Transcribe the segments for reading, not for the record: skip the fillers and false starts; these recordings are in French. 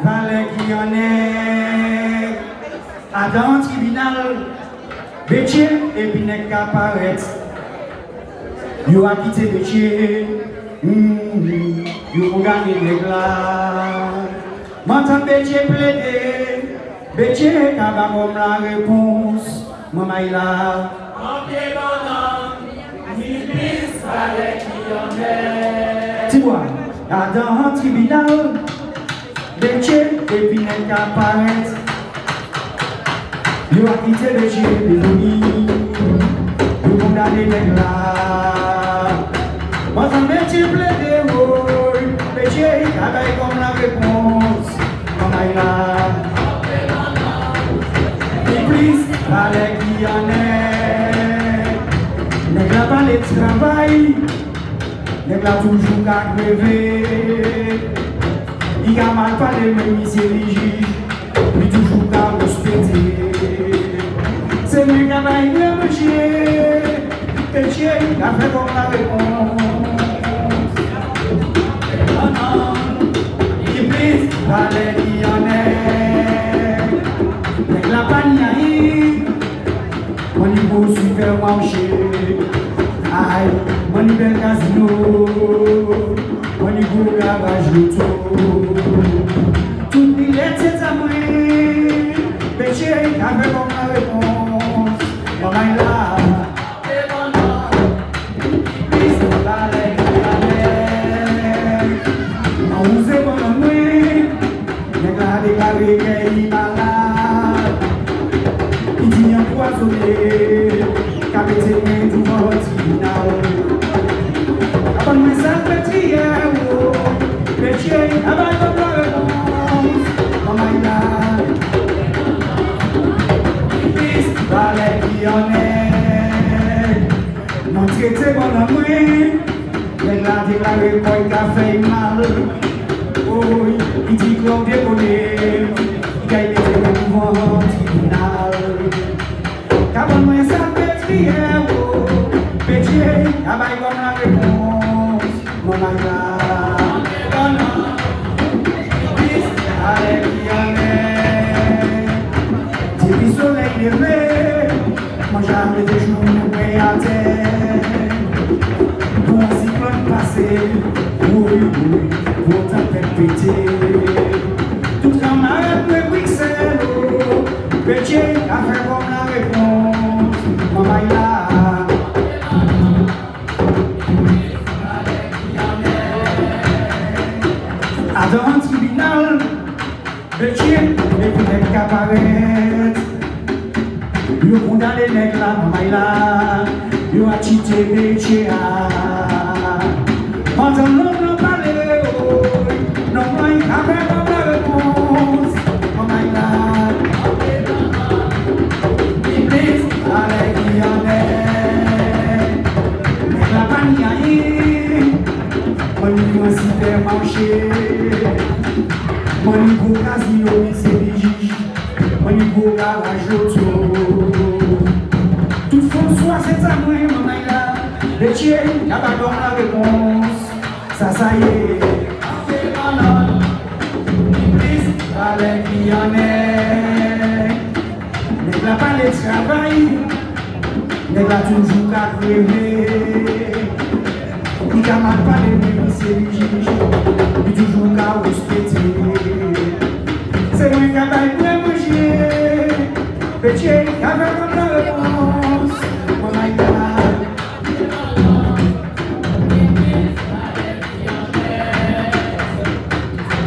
valè qui en est. À dans le tribunal, Bétier et puis n'est qu'à paraître. Yo a quitté Bétier, yo pour gagner les glaces. M'entend Bétier plaider, Bétier n'a pas comme la réponse. Maman il a. En pied bannan, ni plis, valè qui en est. Tu vois, à dans le tribunal, Bétier et puis n'est qu'à paraître. Yo a quitté Bétier, désolé, yo condamné les glaces. M'entend Bétier plaider, oh, Bétier n'a pas comme la réponse. Maman il a. Plis, valè qui en est. Nèg la pas le travail, nèg la toujours qu'à crever. Il a mal parlé même si il toujours qu'à respecter. C'est lui qui a baillé le monsieur, Bétier a fait comme la réponse. Plis, valè qui en est. Nèg la pas ni mon niveau supermarché, aïe, mon niveau casino, mon niveau garage auto. Tout les lettres à moi, Bétier avec comme la réponse. Maman là, plis, valè qui en est. On sait pas moi, nèg la déclaré qu'il est malade. Il dit empoisonné, qu'a été mis devant le tribunal. Avant de me salver, Bétier a pas de réponse. Maman il a. Plis, valè qui en est. Mon traité bon amour, elle a déclaré qu'il a fait mal. Oh, il dit qu'on déconne, il a été devant le tribunal. Quand on me salve, Bétier a pas comme la réponse. Maman là, plis, valè qui en est. Depuis soleil levé, moi jamais des jours nous à terre. Pour un cyclone passé, oui, pour tempête pété. Tout camarade me pixel, Bétier a fait comme la réponse. Maman il a. À dans le tribunal, Bétier et puis nèg qu'à paraître. Yo condamné nèg la, maman il a. Yo a cheaté Bétier a. M'entend l'homme parler, oh, non moi il a fait comme la réponse. Maman il a. Plis, valè qui en est. Nèg la pas ni rien. Mon niveau supermarché, mon niveau casino, mon niveau garage auto. Tout François, c'est ça, moi, maman, là. Bétier, y'a pas comme la réponse. Ça y est. Plis, valè qui en est. Nèg la pas le travail, nèg la toujours qu'à crever. Il a mal parlé, mais c'est lui, il toujours qu'à respecter. C'est moi qui a baillé pour manger, Bétier avec comme la réponse. Maman il a.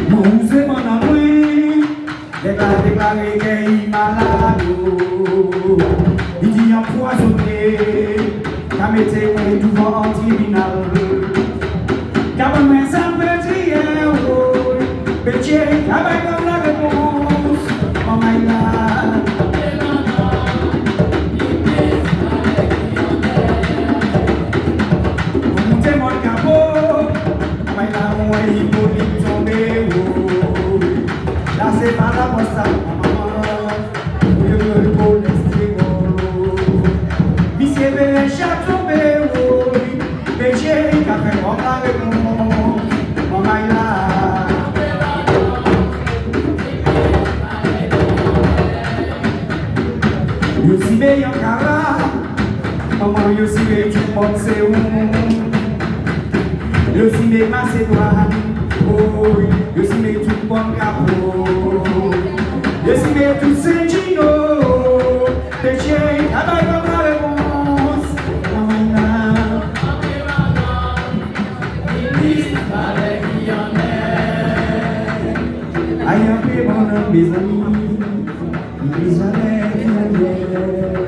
Mon c'est mon amour, il a déclaré qu'il est malade. Il dit empoisonné, qu'a mettez moi devant un tribunal. Quand on me salve, Bétier avec comme la réponse. Maman il a. Montez mon capot, maman il a moi il faut tomber. Là c'est pas la poste, maman. Le police. Monsieur Bélè chat tombé, Bétier a fait comme la réponse. Maman il a. c'est où? Yo si me passe toi, oh, yo si me tout bon capot, yo si me tout sentino, péché, abaye comme la réponse, plis, valè qui en est. aïe un peu mon mes amis, plis valè qui en est.